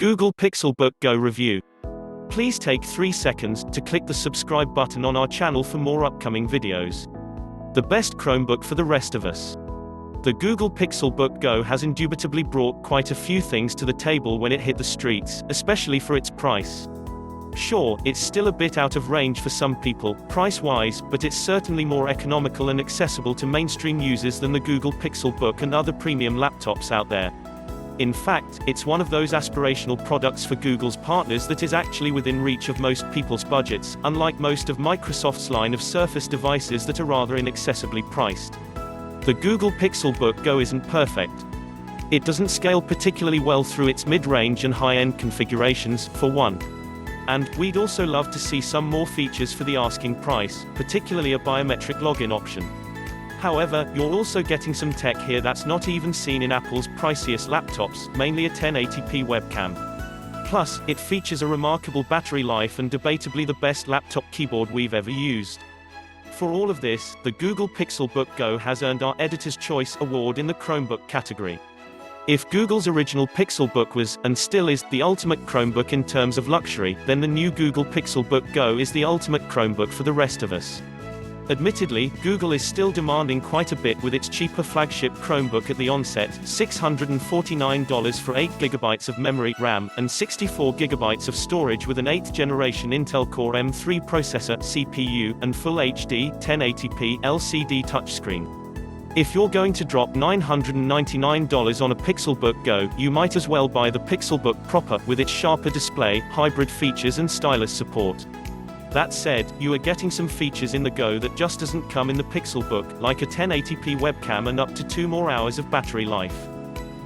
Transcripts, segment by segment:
Google Pixelbook Go review. Please take 3 seconds to click the subscribe button on our channel for more upcoming videos. The best Chromebook for the rest of us. The Google Pixelbook Go has indubitably brought quite a few things to the table when it hit the streets, especially for its price. Sure, it's still a bit out of range for some people, price-wise, but it's certainly more economical and accessible to mainstream users than the Google Pixelbook and other premium laptops out there. In fact, it's one of those aspirational products for Google's partners that is actually within reach of most people's budgets, unlike most of Microsoft's line of Surface devices that are rather inaccessibly priced. The Google Pixelbook Go isn't perfect. It doesn't scale particularly well through its mid-range and high-end configurations, for one. And we'd also love to see some more features for the asking price, particularly a biometric login option. However, you're also getting some tech here that's not even seen in Apple's priciest laptops, mainly a 1080p webcam. Plus, it features a remarkable battery life and debatably the best laptop keyboard we've ever used. For all of this, the Google Pixelbook Go has earned our Editor's Choice Award in the Chromebook category. If Google's original Pixelbook was, and still is, the ultimate Chromebook in terms of luxury, then the new Google Pixelbook Go is the ultimate Chromebook for the rest of us. Admittedly, Google is still demanding quite a bit with its cheaper flagship Chromebook at the onset, $649 for 8GB of memory RAM, and 64GB of storage with an 8th generation Intel Core M3 processor, CPU, and Full HD, 1080p LCD touchscreen. If you're going to drop $999 on a Pixelbook Go, you might as well buy the Pixelbook proper, with its sharper display, hybrid features and stylus support. That said, you are getting some features in the Go that just doesn't come in the Pixelbook, like a 1080p webcam and up to 2 more hours of battery life.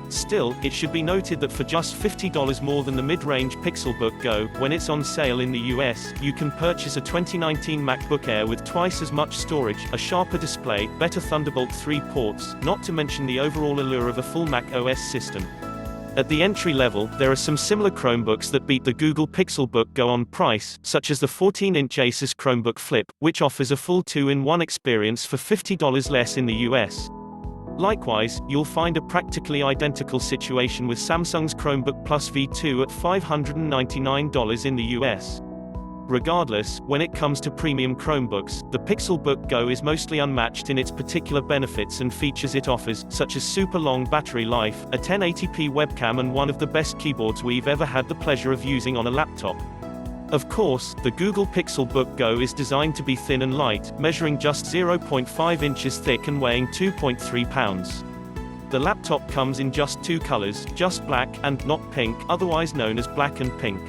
Still, it should be noted that for just $50 more than the mid-range Pixelbook Go, when it's on sale in the US, you can purchase a 2019 MacBook Air with twice as much storage, a sharper display, better Thunderbolt 3 ports, not to mention the overall allure of a full Mac OS system. At the entry level, there are some similar Chromebooks that beat the Google Pixelbook Go on price, such as the 14-inch Asus Chromebook Flip, which offers a full 2-in-1 experience for $50 less in the US. Likewise, you'll find a practically identical situation with Samsung's Chromebook Plus V2 at $599 in the US. Regardless, when it comes to premium Chromebooks, the Pixelbook Go is mostly unmatched in its particular benefits and features it offers, such as super long battery life, a 1080p webcam and one of the best keyboards we've ever had the pleasure of using on a laptop. Of course, the Google Pixelbook Go is designed to be thin and light, measuring just 0.5 inches thick and weighing 2.3 pounds. The laptop comes in just 2 colors, just black, and not pink, otherwise known as black and pink.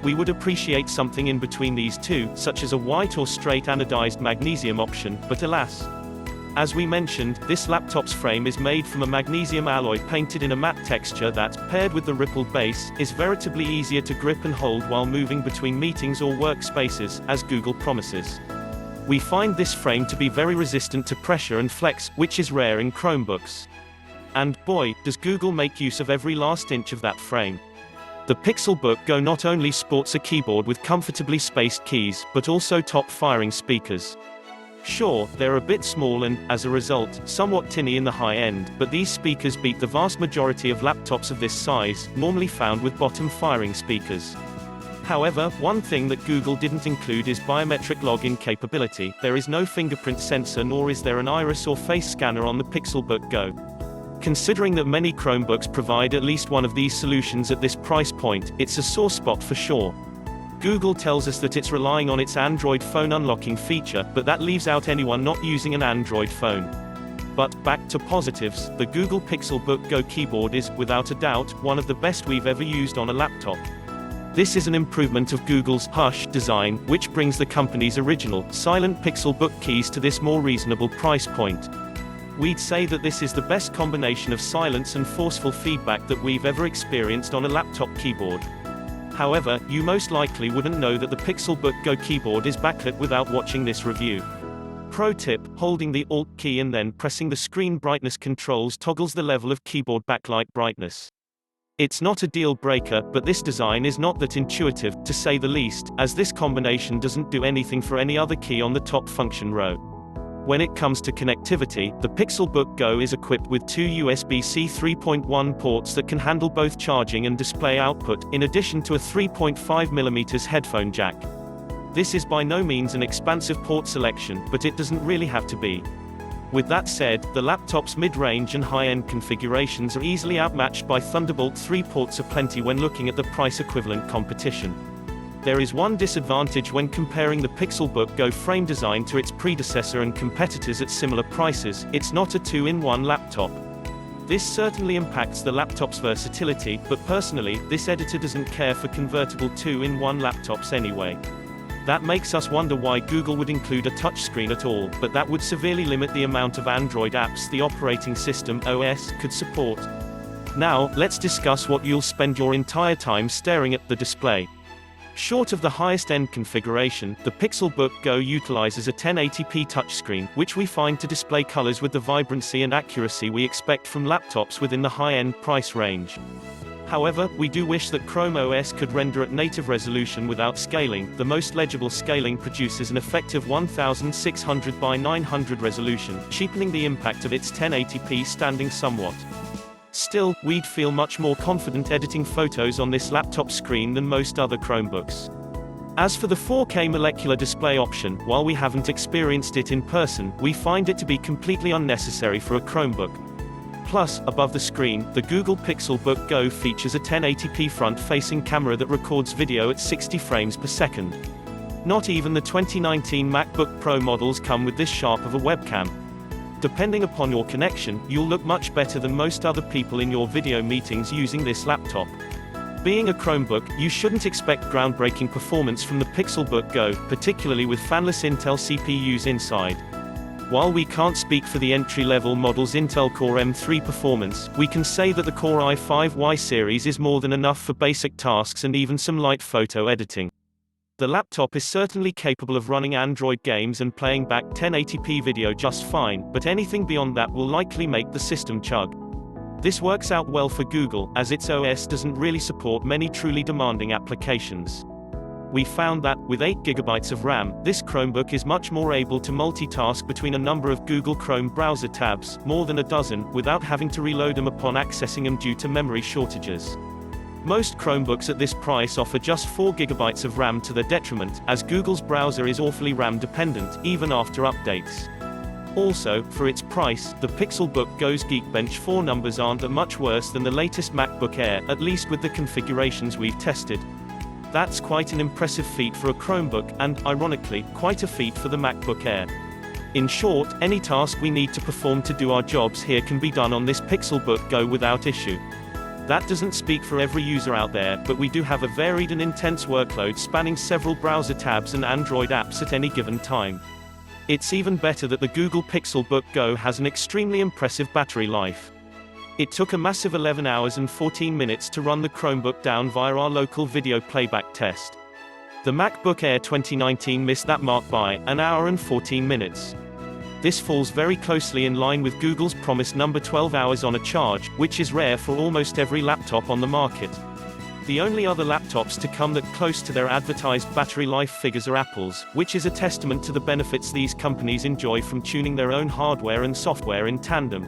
We would appreciate something in between these two, such as a white or straight anodized magnesium option, but alas. As we mentioned, this laptop's frame is made from a magnesium alloy painted in a matte texture that, paired with the rippled base, is veritably easier to grip and hold while moving between meetings or workspaces, as Google promises. We find this frame to be very resistant to pressure and flex, which is rare in Chromebooks. And, boy, does Google make use of every last inch of that frame. The Pixelbook Go not only sports a keyboard with comfortably spaced keys, but also top-firing speakers. Sure, they're a bit small and, as a result, somewhat tinny in the high end, but these speakers beat the vast majority of laptops of this size, normally found with bottom-firing speakers. However, one thing that Google didn't include is biometric login capability. There is no fingerprint sensor nor is there an iris or face scanner on the Pixelbook Go. Considering that many Chromebooks provide at least one of these solutions at this price point, it's a sore spot for sure. Google tells us that it's relying on its Android phone unlocking feature, but that leaves out anyone not using an Android phone. But, back to positives, the Google Pixelbook Go keyboard is, without a doubt, one of the best we've ever used on a laptop. This is an improvement of Google's Hush design, which brings the company's original, silent Pixelbook keys to this more reasonable price point. We'd say that this is the best combination of silence and forceful feedback that we've ever experienced on a laptop keyboard. However, you most likely wouldn't know that the Pixelbook Go keyboard is backlit without watching this review. Pro tip, holding the Alt key and then pressing the screen brightness controls toggles the level of keyboard backlight brightness. It's not a deal breaker, but this design is not that intuitive, to say the least, as this combination doesn't do anything for any other key on the top function row. When it comes to connectivity, the Pixelbook Go is equipped with two USB-C 3.1 ports that can handle both charging and display output, in addition to a 3.5mm headphone jack. This is by no means an expansive port selection, but it doesn't really have to be. With that said, the laptop's mid-range and high-end configurations are easily outmatched by Thunderbolt 3 ports aplenty when looking at the price-equivalent competition. There is one disadvantage when comparing the Pixelbook Go frame design to its predecessor and competitors at similar prices: it's not a 2-in-1 laptop. This certainly impacts the laptop's versatility, but personally, this editor doesn't care for convertible 2-in-1 laptops anyway. That makes us wonder why Google would include a touchscreen at all, but that would severely limit the amount of Android apps the operating system (OS) could support. Now, let's discuss what you'll spend your entire time staring at: the display. Short of the highest-end configuration, the Pixelbook Go utilizes a 1080p touchscreen, which we find to display colors with the vibrancy and accuracy we expect from laptops within the high-end price range. However, we do wish that Chrome OS could render at native resolution without scaling. The most legible scaling produces an effective 1600 by 900 resolution, cheapening the impact of its 1080p standing somewhat. Still, we'd feel much more confident editing photos on this laptop screen than most other Chromebooks. As for the 4K molecular display option, while we haven't experienced it in person, we find it to be completely unnecessary for a Chromebook. Plus, above the screen, the Google Pixelbook Go features a 1080p front-facing camera that records video at 60 frames per second. Not even the 2019 MacBook Pro models come with this sharp of a webcam. Depending upon your connection, you'll look much better than most other people in your video meetings using this laptop. Being a Chromebook, you shouldn't expect groundbreaking performance from the Pixelbook Go, particularly with fanless Intel CPUs inside. While we can't speak for the entry-level model's Intel Core M3 performance, we can say that the Core i5Y series is more than enough for basic tasks and even some light photo editing. The laptop is certainly capable of running Android games and playing back 1080p video just fine, but anything beyond that will likely make the system chug. This works out well for Google, as its OS doesn't really support many truly demanding applications. We found that, with 8GB of RAM, this Chromebook is much more able to multitask between a number of Google Chrome browser tabs, more than a dozen, without having to reload them upon accessing them due to memory shortages. Most Chromebooks at this price offer just 4GB of RAM to their detriment, as Google's browser is awfully RAM dependent, even after updates. Also, for its price, the Pixelbook Go's Geekbench 4 numbers aren't that much worse than the latest MacBook Air, at least with the configurations we've tested. That's quite an impressive feat for a Chromebook, and, ironically, quite a feat for the MacBook Air. In short, any task we need to perform to do our jobs here can be done on this Pixelbook Go without issue. That doesn't speak for every user out there, but we do have a varied and intense workload spanning several browser tabs and Android apps at any given time. It's even better that the Google Pixelbook Go has an extremely impressive battery life. It took a massive 11 hours and 14 minutes to run the Chromebook down via our local video playback test. The MacBook Air 2019 missed that mark by an hour and 14 minutes. This falls very closely in line with Google's promised number 12 hours on a charge, which is rare for almost every laptop on the market. The only other laptops to come that close to their advertised battery life figures are Apple's, which is a testament to the benefits these companies enjoy from tuning their own hardware and software in tandem.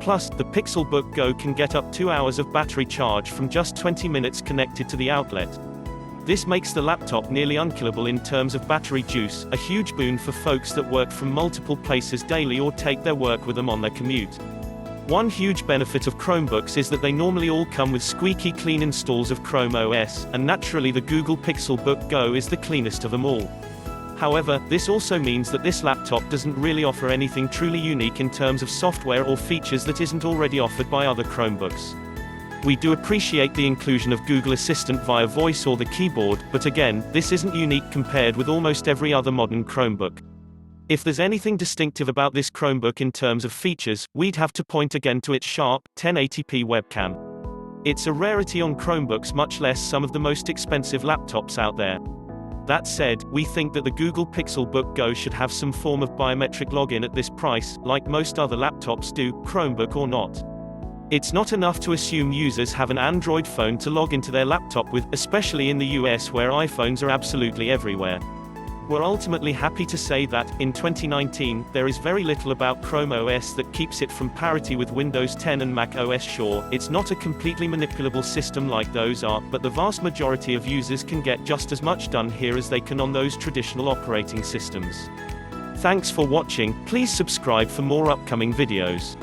Plus, the Pixelbook Go can get up 2 hours of battery charge from just 20 minutes connected to the outlet. This makes the laptop nearly unkillable in terms of battery juice, a huge boon for folks that work from multiple places daily or take their work with them on their commute. One huge benefit of Chromebooks is that they normally all come with squeaky clean installs of Chrome OS, and naturally the Google Pixelbook Go is the cleanest of them all. However, this also means that this laptop doesn't really offer anything truly unique in terms of software or features that isn't already offered by other Chromebooks. We do appreciate the inclusion of Google Assistant via voice or the keyboard, but again, this isn't unique compared with almost every other modern Chromebook. If there's anything distinctive about this Chromebook in terms of features, we'd have to point again to its sharp, 1080p webcam. It's a rarity on Chromebooks, much less some of the most expensive laptops out there. That said, we think that the Google Pixelbook Go should have some form of biometric login at this price, like most other laptops do, Chromebook or not. It's not enough to assume users have an Android phone to log into their laptop with, especially in the US where iPhones are absolutely everywhere. We're ultimately happy to say that, in 2019, there is very little about Chrome OS that keeps it from parity with Windows 10 and Mac OS. Sure, it's not a completely manipulable system like those are, but the vast majority of users can get just as much done here as they can on those traditional operating systems. Thanks for watching. Please subscribe for more upcoming videos.